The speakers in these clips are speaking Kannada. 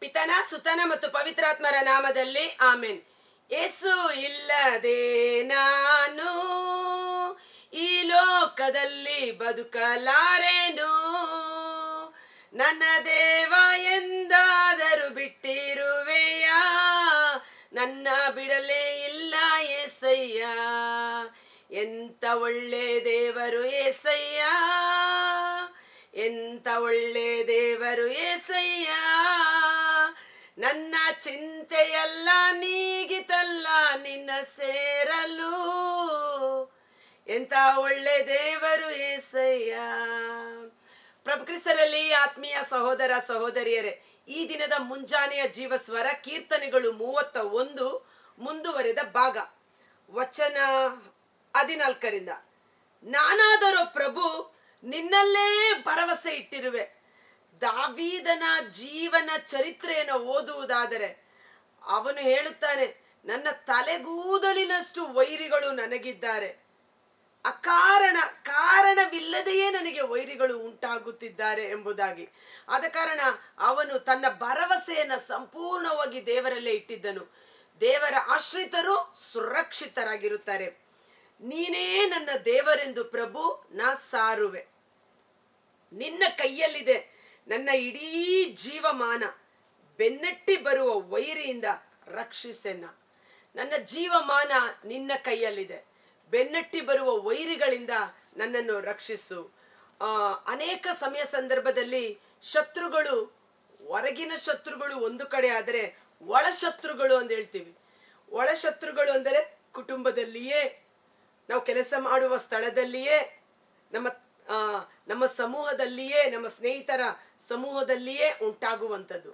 ಪಿತನ ಸುತನ ಮತ್ತು ಪವಿತ್ರಾತ್ಮರ ನಾಮದಲ್ಲಿ ಆಮೆನ್. ಯೇಸು ಇಲ್ಲದೆ ನಾನು ಈ ಲೋಕದಲ್ಲಿ ಬದುಕಲಾರೆನು. ನನ್ನ ದೇವ ಎಂದಾದರೂ ಬಿಟ್ಟಿರುವೆಯ, ನನ್ನ ಬಿಡಲೇ ಇಲ್ಲ ಏಸಯ್ಯ. ಎಂತ ಒಳ್ಳೆ ದೇವರು ಏಸಯ್ಯ, ಎಂತ ಒಳ್ಳೆ ದೇವರು ಏಸಯ್ಯ. ನನ್ನ ಚಿಂತೆಯಲ್ಲ ನೀಗಿತಲ್ಲ ನಿನ್ನ ಸೇರಲು, ಎಂತ ಒಳ್ಳೆ ದೇವರು ಏಸಯ್ಯ. ಪ್ರಭು ಕ್ರಿಸ್ತರಲ್ಲಿ ಆತ್ಮೀಯ ಸಹೋದರ ಸಹೋದರಿಯರೇ, ಈ ದಿನದ ಮುಂಜಾನೆಯ ಜೀವಸ್ವರ ಕೀರ್ತನೆಗಳು 31 ಮುಂದುವರೆದ ಭಾಗ, ವಚನ 14ರಿಂದ. ನಾನಾದರೂ ಪ್ರಭು ನಿನ್ನಲ್ಲೇ ಭರವಸೆ ಇಟ್ಟಿರುವೆ. ದಾವೀದನ ಜೀವನ ಚರಿತ್ರೆಯನ್ನು ಓದುವುದಾದರೆ ಅವನು ಹೇಳುತ್ತಾನೆ, ನನ್ನ ತಲೆಗೂದಲಿನಷ್ಟು ವೈರಿಗಳು ನನಗಿದ್ದಾರೆ. ಕಾರಣವಿಲ್ಲದೆಯೇ ನನಗೆ ವೈರಿಗಳು ಉಂಟಾಗುತ್ತಿದ್ದಾರೆ ಎಂಬುದಾಗಿ. ಆದ ಕಾರಣ ಅವನು ತನ್ನ ಭರವಸೆಯನ್ನು ಸಂಪೂರ್ಣವಾಗಿ ದೇವರಲ್ಲೇ ಇಟ್ಟಿದ್ದನು. ದೇವರ ಆಶ್ರಿತರು ಸುರಕ್ಷಿತರಾಗಿರುತ್ತಾರೆ. ನೀನೇ ನನ್ನ ದೇವರೆಂದು ಪ್ರಭು ನಾ ಸಾರುವೆ. ನಿನ್ನ ಕೈಯಲ್ಲಿದೆ ನನ್ನ ಇಡೀ ಜೀವಮಾನ, ಬೆನ್ನಟ್ಟಿ ಬರುವ ವೈರಿಯಿಂದ ರಕ್ಷಿಸೆನ್ನ. ನನ್ನ ಜೀವಮಾನ ನಿನ್ನ ಕೈಯಲ್ಲಿದೆ, ಬೆನ್ನಟ್ಟಿ ಬರುವ ವೈರಿಗಳಿಂದ ನನ್ನನ್ನು ರಕ್ಷಿಸು. ಅನೇಕ ಸಮಯ ಸಂದರ್ಭದಲ್ಲಿ ಶತ್ರುಗಳು, ಹೊರಗಿನ ಶತ್ರುಗಳು ಒಂದು ಕಡೆ ಆದರೆ ಒಳ ಶತ್ರುಗಳು ಅಂತ ಹೇಳ್ತೀವಿ. ಒಳ ಶತ್ರುಗಳು ಅಂದರೆ ಕುಟುಂಬದಲ್ಲಿಯೇ, ನಾವು ಕೆಲಸ ಮಾಡುವ ಸ್ಥಳದಲ್ಲಿಯೇ, ನಮ್ಮ ಸಮೂಹದಲ್ಲಿಯೇ, ನಮ್ಮ ಸ್ನೇಹಿತರ ಸಮೂಹದಲ್ಲಿಯೇ ಉಂಟಾಗುವಂಥದ್ದು.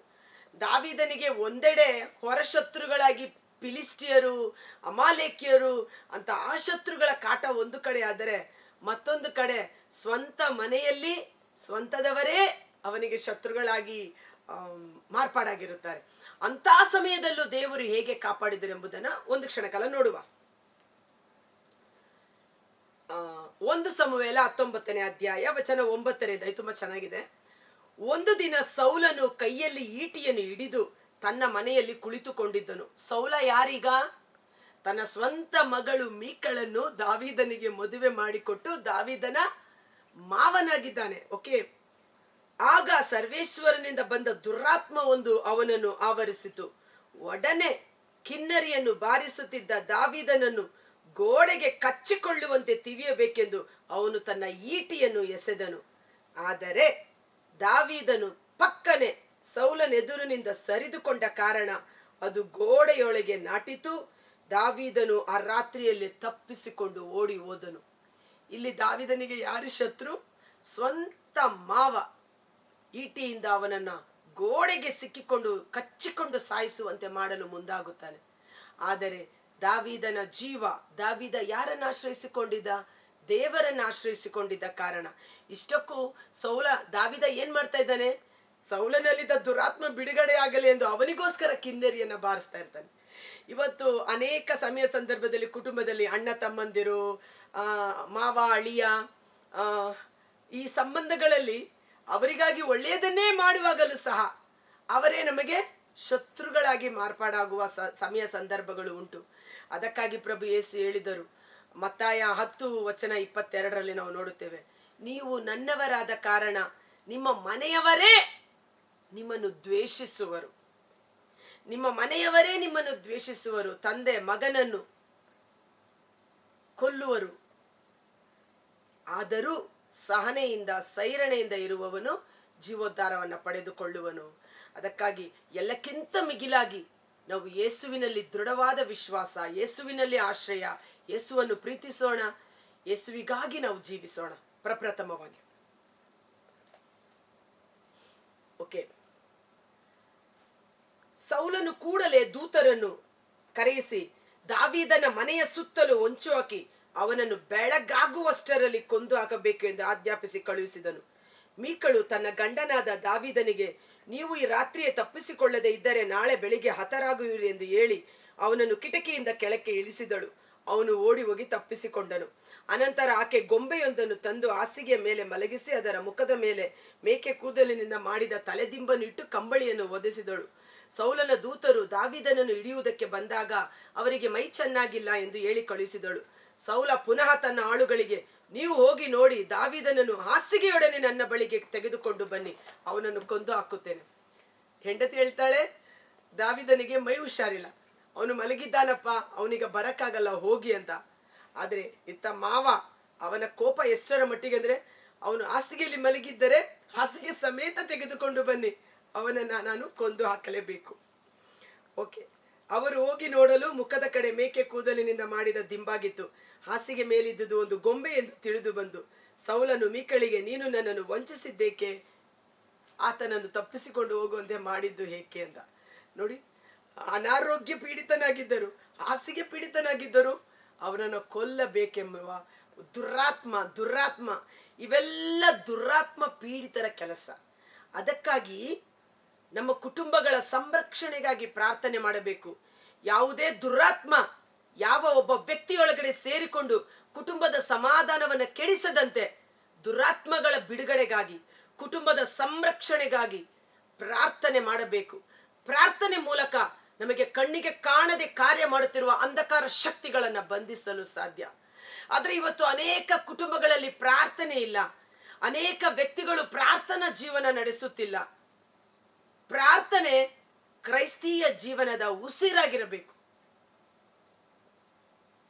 ದಾವೀದನಿಗೆ ಒಂದೆಡೆ ಹೊರ ಶತ್ರುಗಳಾಗಿ ಫಿಲಿಸ್ಟಿಯರು, ಅಮಾಲೇಕ್ಯರು ಅಂತ ಆ ಶತ್ರುಗಳ ಕಾಟ ಒಂದು ಕಡೆ ಆದರೆ, ಮತ್ತೊಂದು ಕಡೆ ಸ್ವಂತ ಮನೆಯಲ್ಲಿ ಸ್ವಂತದವರೇ ಅವನಿಗೆ ಶತ್ರುಗಳಾಗಿ ಮಾರ್ಪಾಡಾಗಿರುತ್ತಾರೆ. ಅಂತ ಸಮಯದಲ್ಲೂ ದೇವರು ಹೇಗೆ ಕಾಪಾಡಿದರು ಎಂಬುದನ್ನ ಒಂದು ಕ್ಷಣ ಕಾಲ ನೋಡುವ. 1 ಸಮುವೇಲ 19ನೇ ಅಧ್ಯಾಯ ವಚನ 9ರಿಂದ. ತುಂಬಾ ಚೆನ್ನಾಗಿದೆ. ಒಂದು ದಿನ ಸೌಲನು ಕೈಯಲ್ಲಿ ಈಟಿಯನ್ನು ಹಿಡಿದು ತನ್ನ ಮನೆಯಲ್ಲಿ ಕುಳಿತುಕೊಂಡಿದ್ದನು. ಸೌಲ ಯಾರೀಗ? ತನ್ನ ಸ್ವಂತ ಮಗಳು ಮೀಕಳನ್ನು ದಾವೀದನಿಗೆ ಮದುವೆ ಮಾಡಿಕೊಟ್ಟು ದಾವೀದನ ಮಾವನಾಗಿದ್ದಾನೆ. ಓಕೆ. ಆಗ ಸರ್ವೇಶ್ವರನಿಂದ ಬಂದ ದುರಾತ್ಮ ಒಂದು ಅವನನ್ನು ಆವರಿಸಿತು. ಒಡನೆ ಕಿನ್ನರಿಯನ್ನು ಬಾರಿಸುತ್ತಿದ್ದ ದಾವೀದನನ್ನು ಗೋಡೆಗೆ ಕಚ್ಚಿಕೊಳ್ಳುವಂತೆ ತಿವಿಯಬೇಕೆಂದು ಅವನು ತನ್ನ ಈಟಿಯನ್ನು ಎಸೆದನು. ಆದರೆ ದಾವೀದನು ಪಕ್ಕನೆ ಸೌಲನೆದುರಿನಿಂದ ಸರಿದುಕೊಂಡ ಕಾರಣ ಅದು ಗೋಡೆಯೊಳಗೆ ನಾಟಿತು. ದಾವೀದನು ಆ ರಾತ್ರಿಯಲ್ಲಿ ತಪ್ಪಿಸಿಕೊಂಡು ಓಡಿ ಹೋದನು. ಇಲ್ಲಿ ದಾವೀದನಿಗೆ ಯಾರು ಶತ್ರು? ಸ್ವಂತ ಮಾವ ಈಟಿಯಿಂದ ಅವನನ್ನ ಗೋಡೆಗೆ ಸಿಕ್ಕಿಕೊಂಡು ಕಚ್ಚಿಕೊಂಡು ಸಾಯಿಸುವಂತೆ ಮಾಡಲು ಮುಂದಾಗುತ್ತಾನೆ. ಆದರೆ ದಾವೀದನ ಜೀವ, ದಾವೀದ ಯಾರನ್ನು ಆಶ್ರಯಿಸಿಕೊಂಡಿದ್ದ? ದೇವರನ್ನು ಆಶ್ರಯಿಸಿಕೊಂಡಿದ್ದ ಕಾರಣ ಇಷ್ಟಕ್ಕೂ ದಾವೀದ ಏನ್ ಮಾಡ್ತಾ ಇದ್ದಾನೆ? ಸೌಲನಲ್ಲಿದ್ದ ದುರಾತ್ಮ ಬಿಡುಗಡೆ ಆಗಲಿ ಎಂದು ಅವನಿಗೋಸ್ಕರ ಕಿನ್ನರಿಯನ್ನ ಬಾರಿಸ್ತಾ ಇರ್ತಾನೆ. ಇವತ್ತು ಅನೇಕ ಸಮಯ ಸಂದರ್ಭದಲ್ಲಿ ಕುಟುಂಬದಲ್ಲಿ ಅಣ್ಣ ತಮ್ಮಂದಿರು, ಮಾವ ಅಳಿಯ, ಈ ಸಂಬಂಧಗಳಲ್ಲಿ ಅವರಿಗಾಗಿ ಒಳ್ಳೆಯದನ್ನೇ ಮಾಡುವಾಗಲೂ ಸಹ ಅವರೇ ನಮಗೆ ಶತ್ರುಗಳಾಗಿ ಮಾರ್ಪಾಡಾಗುವ ಸಮಯ ಸಂದರ್ಭಗಳು ಉಂಟು. ಅದಕ್ಕಾಗಿ ಪ್ರಭು ಯೇಸು ಹೇಳಿದರು, ಮತ್ತಾಯ 10 ವಚನ 22ರಲ್ಲಿ ನಾವು ನೋಡುತ್ತೇವೆ, ನೀವು ನನ್ನವರಾದ ಕಾರಣ ನಿಮ್ಮ ಮನೆಯವರೇ ನಿಮ್ಮನ್ನು ದ್ವೇಷಿಸುವರು. ನಿಮ್ಮ ಮನೆಯವರೇ ನಿಮ್ಮನ್ನು ದ್ವೇಷಿಸುವರು. ತಂದೆ ಮಗನನ್ನು ಕೊಲ್ಲುವರು. ಆದರೂ ಸಹನೆಯಿಂದ ಸೈರಣೆಯಿಂದ ಇರುವವನು ಜೀವೋದ್ಧಾರವನ್ನು ಪಡೆದುಕೊಳ್ಳುವನು. ಅದಕ್ಕಾಗಿ ಎಲ್ಲಕ್ಕಿಂತ ಮಿಗಿಲಾಗಿ ನಾವು ಯೇಸುವಿನಲ್ಲಿ ದೃಢವಾದ ವಿಶ್ವಾಸ, ಯೇಸುವಿನಲ್ಲಿ ಆಶ್ರಯ, ಯೇಸುವನ್ನು ಪ್ರೀತಿಸೋಣ, ಯೇಸುವಿಗಾಗಿ ನಾವು ಜೀವಿಸೋಣ. ಪ್ರಪ್ರಥಮವಾಗಿ ಓಕೆ. ಸೌಲನು ಕೂಡಲೇ ದೂತರನ್ನು ಕರೆಯಿಸಿ ದಾವೀದನ ಮನೆಯ ಸುತ್ತಲೂ ಹೊಂಚು ಹಾಕಿ ಅವನನ್ನು ಬೆಳಗಾಗುವಷ್ಟರಲ್ಲಿ ಕೊಂದು ಹಾಕಬೇಕು ಎಂದು ಆಜ್ಞಾಪಿಸಿ ಕಳುಹಿಸಿದನು. ಮೀಕಳು ತನ್ನ ಗಂಡನಾದ ದಾವೀದನಿಗೆ, ನೀವು ಈ ರಾತ್ರಿಯೇ ತಪ್ಪಿಸಿಕೊಳ್ಳದೆ ಇದ್ದರೆ ನಾಳೆ ಬೆಳಿಗ್ಗೆ ಹತರಾಗುವಿರಿ ಎಂದು ಹೇಳಿ ಅವನನ್ನು ಕಿಟಕಿಯಿಂದ ಕೆಳಕ್ಕೆ ಇಳಿಸಿದಳು. ಅವನು ಓಡಿ ಹೋಗಿ ತಪ್ಪಿಸಿಕೊಂಡನು. ಅನಂತರ ಆಕೆ ಗೊಂಬೆಯೊಂದನ್ನು ತಂದು ಹಾಸಿಗೆಯ ಮೇಲೆ ಮಲಗಿಸಿ ಅದರ ಮುಖದ ಮೇಲೆ ಮೇಕೆ ಕೂದಲಿನಿಂದ ಮಾಡಿದ ತಲೆದಿಂಬನ್ನು ಇಟ್ಟು ಕಂಬಳಿಯನ್ನು ಒದೆಸಿದಳು. ಸೌಲನ ದೂತರು ದಾವೀದನನ್ನು ಹಿಡಿಯುವುದಕ್ಕೆ ಬಂದಾಗ ಅವರಿಗೆ ಮೈ ಚೆನ್ನಾಗಿಲ್ಲ ಎಂದು ಹೇಳಿ ಕಳುಹಿಸಿದಳು. ಸೌಲ ಪುನಃ ತನ್ನ ಆಳುಗಳಿಗೆ, ನೀವು ಹೋಗಿ ನೋಡಿ, ದಾವೀದನನ್ನು ಹಾಸಿಗೆಯೊಡನೆ ನನ್ನ ಬಳಿಗೆ ತೆಗೆದುಕೊಂಡು ಬನ್ನಿ, ಅವನನ್ನು ಕೊಂದು ಹಾಕುತ್ತೇನೆ. ಹೆಂಡತಿ ಹೇಳ್ತಾಳೆ, ದಾವೀದನಿಗೆ ಮೈ ಹುಷಾರಿಲ್ಲ, ಅವನು ಮಲಗಿದ್ದಾನಪ್ಪ, ಅವನಿಗೆ ಬರಕ್ಕಾಗಲ್ಲ, ಹೋಗಿ ಅಂತ. ಆದ್ರೆ ಇತ್ತ ಮಾವ, ಅವನ ಕೋಪ ಎಷ್ಟರ ಮಟ್ಟಿಗೆ ಅಂದ್ರೆ, ಅವನು ಹಾಸಿಗೆಯಲ್ಲಿ ಮಲಗಿದ್ದರೆ ಹಾಸಿಗೆ ಸಮೇತ ತೆಗೆದುಕೊಂಡು ಬನ್ನಿ, ಅವನನ್ನ ನಾನು ಕೊಂದು ಹಾಕಲೇಬೇಕು. ಓಕೆ, ಅವರು ಹೋಗಿ ನೋಡಲು ಮುಖದ ಕಡೆ ಮೇಕೆ ಕೂದಲಿನಿಂದ ಮಾಡಿದ ದಿಂಬಾಗಿತ್ತು. ಹಾಸಿಗೆ ಮೇಲಿದ್ದುದು ಒಂದು ಗೊಂಬೆ ಎಂದು ತಿಳಿದು ಬಂದು ಸೌಲನು ಮೀಕಳಿಗೆ, ನೀನು ನನ್ನನ್ನು ವಂಚಿಸಿದ್ದೇಕೆ? ಆತನನ್ನು ತಪ್ಪಿಸಿಕೊಂಡು ಹೋಗುವಂತೆ ಮಾಡಿದ್ದು ಏಕೆ ಅಂತ. ನೋಡಿ, ಅನಾರೋಗ್ಯ ಪೀಡಿತನಾಗಿದ್ದರು, ಹಾಸಿಗೆ ಪೀಡಿತನಾಗಿದ್ದರು, ಅವನನ್ನು ಕೊಲ್ಲಬೇಕೆಂಬುವ ದುರಾತ್ಮ ಇವೆಲ್ಲ ದುರಾತ್ಮ ಪೀಡಿತರ ಕೆಲಸ. ಅದಕ್ಕಾಗಿ ನಮ್ಮ ಕುಟುಂಬಗಳ ಸಂರಕ್ಷಣೆಗಾಗಿ ಪ್ರಾರ್ಥನೆ ಮಾಡಬೇಕು. ಯಾವುದೇ ದುರಾತ್ಮ ಯಾವ ಒಬ್ಬ ವ್ಯಕ್ತಿಯೊಳಗಡೆ ಸೇರಿಕೊಂಡು ಕುಟುಂಬದ ಸಮಾಧಾನವನ್ನು ಕೆಡಿಸದಂತೆ ದುರಾತ್ಮಗಳ ಬಿಡುಗಡೆಗಾಗಿ, ಕುಟುಂಬದ ಸಂರಕ್ಷಣೆಗಾಗಿ ಪ್ರಾರ್ಥನೆ ಮಾಡಬೇಕು. ಪ್ರಾರ್ಥನೆ ಮೂಲಕ ನಮಗೆ ಕಣ್ಣಿಗೆ ಕಾಣದೆ ಕಾರ್ಯ ಮಾಡುತ್ತಿರುವ ಅಂಧಕಾರ ಶಕ್ತಿಗಳನ್ನ ಬಂಧಿಸಲು ಸಾಧ್ಯ. ಆದ್ರೆ ಇವತ್ತು ಅನೇಕ ಕುಟುಂಬಗಳಲ್ಲಿ ಪ್ರಾರ್ಥನೆ ಇಲ್ಲ, ಅನೇಕ ವ್ಯಕ್ತಿಗಳು ಪ್ರಾರ್ಥನಾ ಜೀವನ ನಡೆಸುತ್ತಿಲ್ಲ. ಪ್ರಾರ್ಥನೆ ಕ್ರೈಸ್ತೀಯ ಜೀವನದ ಉಸಿರಾಗಿರಬೇಕು.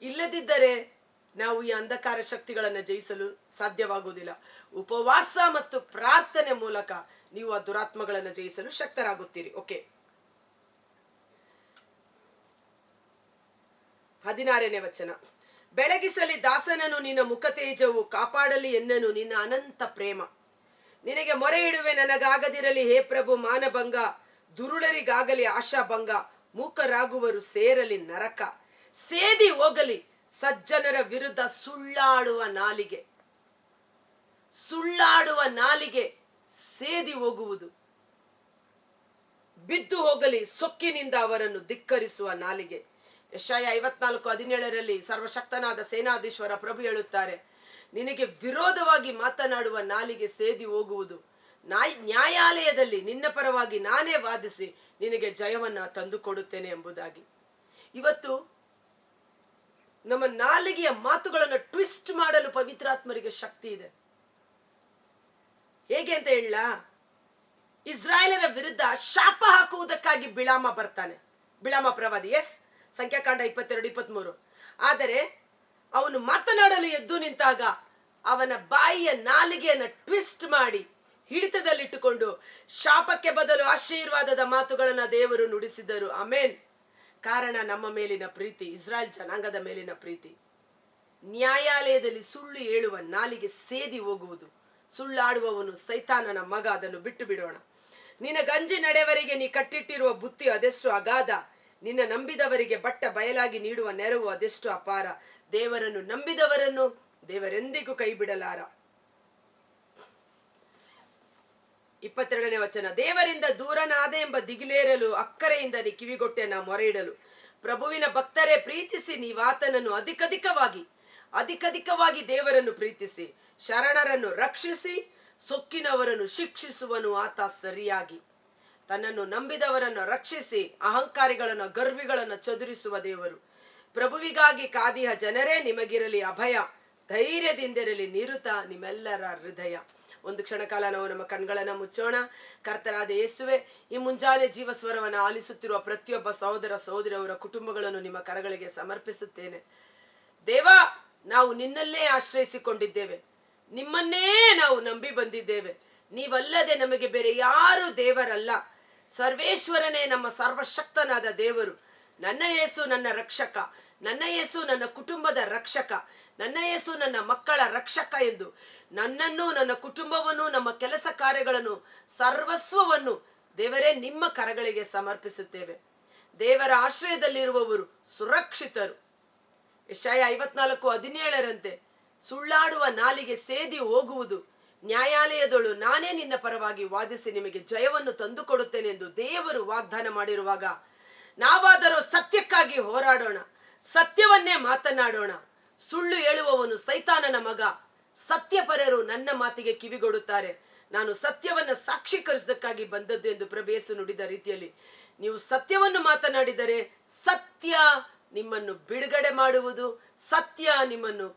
ಇಲ್ಲದಿದ್ದರೆ ನಾವು ಈ ಅಂಧಕಾರ ಶಕ್ತಿಗಳನ್ನು ಜಯಿಸಲು ಸಾಧ್ಯವಾಗುವುದಿಲ್ಲ. ಉಪವಾಸ ಮತ್ತು ಪ್ರಾರ್ಥನೆ ಮೂಲಕ ನೀವು ಆ ದುರಾತ್ಮಗಳನ್ನು ಜಯಿಸಲು ಶಕ್ತರಾಗುತ್ತೀರಿ. ಓಕೆ, 16ನೇ ವಚನ. ಬೆಳಗಿಸಲಿ ದಾಸನನು ನಿನ್ನ ಮುಖ ತೇಜವು, ಕಾಪಾಡಲಿ ಎನ್ನನು ನಿನ್ನ ಅನಂತ ಪ್ರೇಮ. ನಿನಗೆ ಮೊರೆ ಇಡುವೆ, ನನಗಾಗದಿರಲಿ ಹೇ ಪ್ರಭು ಮಾನಭಂಗ. ದುರುಳರಿಗಾಗಲಿ ಆಶಾಭಂಗ, ಮೂಕರಾಗುವರು ಸೇರಲಿ ನರಕ. ಸೇದಿ ಹೋಗಲಿ ಸಜ್ಜನರ ವಿರುದ್ಧ ಸುಳ್ಳಾಡುವ ನಾಲಿಗೆ ಸೇದಿ ಹೋಗುವುದು. ಬಿದ್ದು ಹೋಗಲಿ ಸೊಕ್ಕಿನಿಂದ ಅವರನ್ನು ಧಿಕ್ಕರಿಸುವ ನಾಲಿಗೆ. ಯೆಶಾಯ 54:17 ಸರ್ವಶಕ್ತನಾದ ಸೇನಾಧೀಶ್ವರ ಪ್ರಭು ಹೇಳುತ್ತಾರೆ, ನಿನಗೆ ವಿರೋಧವಾಗಿ ಮಾತನಾಡುವ ನಾಲಿಗೆ ಸೇದಿ ಹೋಗುವುದು. ನ್ಯಾಯಾಲಯದಲ್ಲಿ ನಿನ್ನ ಪರವಾಗಿ ನಾನೇ ವಾದಿಸಿ ನಿನಗೆ ಜಯವನ್ನ ತಂದು ಕೊಡುತ್ತೇನೆ ಎಂಬುದಾಗಿ. ಇವತ್ತು ನಮ್ಮ ನಾಲಿಗೆಯ ಮಾತುಗಳನ್ನು ಟ್ವಿಸ್ಟ್ ಮಾಡಲು ಪವಿತ್ರಾತ್ಮರಿಗೆ ಶಕ್ತಿ ಇದೆ. ಹೇಗೆ ಅಂತ ಹೇಳ, ಇಸ್ರಾಯೇಲರ ವಿರುದ್ಧ ಶಾಪ ಹಾಕುವುದಕ್ಕಾಗಿ ಬಿಳಾಮ ಬರ್ತಾನೆ, ಬಿಳಾಮ ಪ್ರವಾದಿ. ಎಸ್, ಸಂಖ್ಯಾಕಾಂಡ 22-23. ಆದರೆ ಅವನು ಮಾತನಾಡಲು ಎದ್ದು ನಿಂತಾಗ ಅವನ ಬಾಯಿಯ ನಾಲಿಗೆಯನ್ನು ಟ್ವಿಸ್ಟ್ ಮಾಡಿ ಹಿಡಿತದಲ್ಲಿಟ್ಟುಕೊಂಡು ಶಾಪಕ್ಕೆ ಬದಲು ಆಶೀರ್ವಾದದ ಮಾತುಗಳನ್ನು ದೇವರು ನುಡಿಸಿದರು. ಆಮೇನ್. ಕಾರಣ ನಮ್ಮ ಮೇಲಿನ ಪ್ರೀತಿ, ಇಸ್ರಾಯೇಲ್ ಜನಾಂಗದ ಮೇಲಿನ ಪ್ರೀತಿ. ನ್ಯಾಯಾಲಯದಲ್ಲಿ ಸುಳ್ಳು ಹೇಳುವ ನಾಲಿಗೆ ಸೇದಿ ಹೋಗುವುದು. ಸುಳ್ಳಾಡುವವನು ಸೈತಾನನ ಮಗ, ಅದನ್ನು ಬಿಟ್ಟು ಬಿಡೋಣ. ನಿನ್ನ ಗಂಜಿ ನಡೆವರಿಗೆ ನೀ ಕಟ್ಟಿಟ್ಟಿರುವ ಬುತ್ತಿ ಅದೆಷ್ಟು ಅಗಾಧ. ನಿನ್ನ ನಂಬಿದವರಿಗೆ ಬಟ್ಟ ಬಯಲಾಗಿ ನೀಡುವ ನೆರವು ಅದೆಷ್ಟು ಅಪಾರ. ದೇವರನ್ನು ನಂಬಿದವರನ್ನು ದೇವರೆಂದಿಗೂ ಕೈ ಬಿಡಲಾರ. 22ನೇ ವಚನ. ದೇವರಿಂದ ದೂರನಾದೆ ಎಂಬ ದಿಗಿಲೇರಲು ಅಕ್ಕರೆಯಿಂದ ನೀ ಕಿವಿಗೊಟ್ಟೆ ನಾ ಮೊರೆ ಇಡಲು. ಪ್ರಭುವಿನ ಭಕ್ತರೇ, ಪ್ರೀತಿಸಿ ನೀವಾತನನ್ನು ಅಧಿಕಧಿಕವಾಗಿ ದೇವರನ್ನು ಪ್ರೀತಿಸಿ. ಶರಣರನ್ನು ರಕ್ಷಿಸಿ, ಸೊಕ್ಕಿನವರನ್ನು ಶಿಕ್ಷಿಸುವನು ಆತ ಸರಿಯಾಗಿ. ತನ್ನನ್ನು ನಂಬಿದವರನ್ನು ರಕ್ಷಿಸಿ ಅಹಂಕಾರಿಗಳನ್ನು ಗರ್ವಿಗಳನ್ನು ಚದುರಿಸುವ ದೇವರು. ಪ್ರಭುವಿಗಾಗಿ ಕಾದಿಹ ಜನರೇ, ನಿಮಗಿರಲಿ ಅಭಯ. ಧೈರ್ಯದಿಂದಿರಲಿ ನಿರುತ ನಿಮ್ಮೆಲ್ಲರ ಹೃದಯ. ಒಂದು ಕ್ಷಣ ಕಾಲ ನಾವು ನಮ್ಮ ಕಣ್ಗಳನ್ನು ಮುಚ್ಚೋಣ. ಕರ್ತನಾದ ಯೇಸುವೆ, ಈ ಮುಂಜಾನೆ ಜೀವಸ್ವರವನ್ನು ಆಲಿಸುತ್ತಿರುವ ಪ್ರತಿಯೊಬ್ಬ ಸಹೋದರ ಸಹೋದರಿಯವರ ಕುಟುಂಬಗಳನ್ನು ನಿಮ್ಮ ಕರಗಳಿಗೆ ಸಮರ್ಪಿಸುತ್ತೇನೆ. ದೇವಾ, ನಾವು ನಿನ್ನಲ್ಲೇ ಆಶ್ರಯಿಸಿಕೊಂಡಿದ್ದೇವೆ, ನಿಮ್ಮನ್ನೇ ನಾವು ನಂಬಿ ಬಂದಿದ್ದೇವೆ. ನೀವಲ್ಲದೆ ನಮಗೆ ಬೇರೆ ಯಾರು ದೇವರಲ್ಲ. ಸರ್ವೇಶ್ವರನೇ ನಮ್ಮ ಸರ್ವಶಕ್ತನಾದ ದೇವರು. ನನ್ನ ಯೇಸು ನನ್ನ ರಕ್ಷಕ, ನನ್ನ ಯೇಸು ನನ್ನ ಕುಟುಂಬದ ರಕ್ಷಕ, ನನ್ನ ಯೇಸು ನನ್ನ ಮಕ್ಕಳ ರಕ್ಷಕ ಎಂದು ನನ್ನನ್ನು, ನನ್ನ ಕುಟುಂಬವನ್ನು, ನಮ್ಮ ಕೆಲಸ ಕಾರ್ಯಗಳನ್ನು, ಸರ್ವಸ್ವವನ್ನು ದೇವರೇ ನಿಮ್ಮ ಕರಗಳಿಗೆ ಸಮರ್ಪಿಸುತ್ತೇವೆ. ದೇವರ ಆಶ್ರಯದಲ್ಲಿರುವವರು ಸುರಕ್ಷಿತರು. ಯೆಶಾಯ 54:17 ಸುಳ್ಳಾಡುವ ನಾಲಿಗೆ ಸೇದಿ ಹೋಗುವುದು. ನ್ಯಾಯಾಲಯದಳು ನಾನೇ ನಿನ್ನ ಪರವಾಗಿ ವಾದಿಸಿ ನಿಮಗೆ ಜಯವನ್ನು ತಂದು ಕೊಡುತ್ತೇನೆ ಎಂದು ದೇವರು ವಾಗ್ದಾನ ಮಾಡಿರುವಾಗ, ನಾವಾದರೂ ಸತ್ಯಕ್ಕಾಗಿ ಹೋರಾಡೋಣ, ಸತ್ಯವನ್ನೇ ಮಾತನಾಡೋಣ. ಸುಳ್ಳು ಹೇಳುವವನು ಸೈತಾನನ ಮಗ, ಸತ್ಯಪರರು ನನ್ನ ಮಾತಿಗೆ ಕಿವಿಗೊಡುತ್ತಾರೆ. ನಾನು ಸತ್ಯವನ್ನ ಸಾಕ್ಷೀಕರಿಸದಕ್ಕಾಗಿ ಬಂದದ್ದು ಎಂದು ಪ್ರಭು ಯೇಸು ನುಡಿದ ರೀತಿಯಲ್ಲಿ ನೀವು ಸತ್ಯವನ್ನು ಮಾತನಾಡಿದರೆ ಸತ್ಯ ನಿಮ್ಮನ್ನು ಬಿಡುಗಡೆ ಮಾಡುವುದು, ಸತ್ಯ ನಿಮ್ಮನ್ನು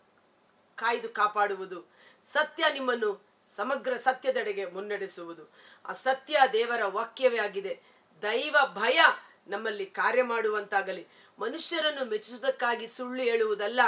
ಕಾಯ್ದು ಕಾಪಾಡುವುದು, ಸತ್ಯ ನಿಮ್ಮನ್ನು ಸಮಗ್ರ ಸತ್ಯದೆಡೆಗೆ ಮುನ್ನಡೆಸುವುದು. ಆ ಸತ್ಯ ದೇವರ ವಾಕ್ಯವೇ ಆಗಿದೆ. ದೈವ ಭಯ ನಮ್ಮಲ್ಲಿ ಕಾರ್ಯ ಮಾಡುವಂತಾಗಲಿ. ಮನುಷ್ಯರನ್ನು ಮೆಚ್ಚಿಸುವುದಕ್ಕಾಗಿ ಸುಳ್ಳು ಹೇಳುವುದಲ್ಲ,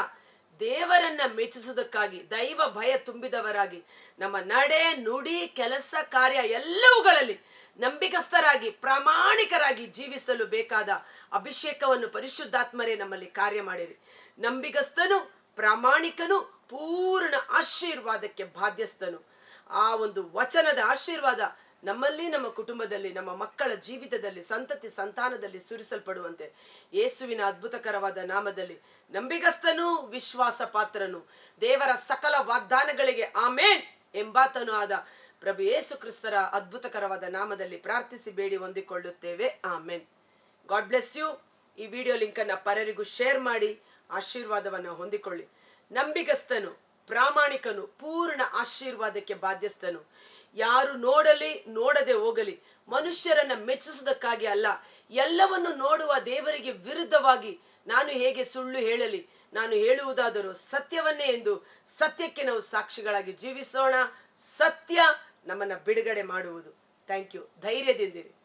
ದೇವರನ್ನ ಮೆಚ್ಚಿಸುವುದಕ್ಕಾಗಿ ದೈವ ಭಯ ತುಂಬಿದವರಾಗಿ ನಮ್ಮ ನಡೆ, ನುಡಿ, ಕೆಲಸ, ಕಾರ್ಯ ಎಲ್ಲವುಗಳಲ್ಲಿ ನಂಬಿಕಸ್ಥರಾಗಿ ಪ್ರಾಮಾಣಿಕರಾಗಿ ಜೀವಿಸಲು ಬೇಕಾದ ಅಭಿಷೇಕವನ್ನು ಪರಿಶುದ್ಧಾತ್ಮರೇ ನಮ್ಮಲ್ಲಿ ಕಾರ್ಯ ಮಾಡಿರಿ. ನಂಬಿಗಸ್ತನು, ಪ್ರಾಮಾಣಿಕನು, ಪೂರ್ಣ ಆಶೀರ್ವಾದಕ್ಕೆ ಬಾಧ್ಯಸ್ಥನು. ಆ ಒಂದು ವಚನದ ಆಶೀರ್ವಾದ ನಮ್ಮಲ್ಲಿ, ನಮ್ಮ ಕುಟುಂಬದಲ್ಲಿ, ನಮ್ಮ ಮಕ್ಕಳ ಜೀವಿತದಲ್ಲಿ, ಸಂತತಿ ಸಂತಾನದಲ್ಲಿ ಸುರಿಸಲ್ಪಡುವಂತೆ ಯೇಸುವಿನ ಅದ್ಭುತಕರವಾದ ನಾಮದಲ್ಲಿ ನಂಬಿಗಸ್ತನು, ವಿಶ್ವಾಸ ಪಾತ್ರನು, ದೇವರ ಸಕಲ ವಾಗ್ದಾನಗಳಿಗೆ ಆಮೇನ್ ಎಂಬಾತನು ಆದ ಪ್ರಭು ಯೇಸು ಕ್ರಿಸ್ತರ ಅದ್ಭುತಕರವಾದ ನಾಮದಲ್ಲಿ ಪ್ರಾರ್ಥಿಸಿ ಬೇಡಿ ಹೊಂದಿಕೊಳ್ಳುತ್ತೇವೆ. ಆಮೇನ್. God bless you. ಈ ವಿಡಿಯೋ ಲಿಂಕ್ ಅನ್ನ ಪರರಿಗೂ ಶೇರ್ ಮಾಡಿ ಆಶೀರ್ವಾದವನ್ನು ಹೊಂದಿಕೊಳ್ಳಿ. ನಂಬಿಗಸ್ತನು, ಪ್ರಾಮಾಣಿಕನು, ಪೂರ್ಣ ಆಶೀರ್ವಾದಕ್ಕೆ ಬಾಧ್ಯಸ್ಥನು. ಯಾರು ನೋಡಲಿ ನೋಡದೆ ಹೋಗಲಿ, ಮನುಷ್ಯರನ್ನ ಮೆಚ್ಚಿಸುವುದಕ್ಕಾಗಿ ಅಲ್ಲ, ಎಲ್ಲವನ್ನು ನೋಡುವ ದೇವರಿಗೆ ವಿರುದ್ಧವಾಗಿ ನಾನು ಹೇಗೆ ಸುಳ್ಳು ಹೇಳಲಿ, ನಾನು ಹೇಳುವುದಾದರೂ ಸತ್ಯವನ್ನೇ ಎಂದು ಸತ್ಯಕ್ಕೆ ನಾವು ಸಾಕ್ಷಿಗಳಾಗಿ ಜೀವಿಸೋಣ. ಸತ್ಯ ನಮ್ಮನ್ನ ಬಿಡುಗಡೆ ಮಾಡುವುದು. Thank you. ಧೈರ್ಯದಿಂದಿರಿ.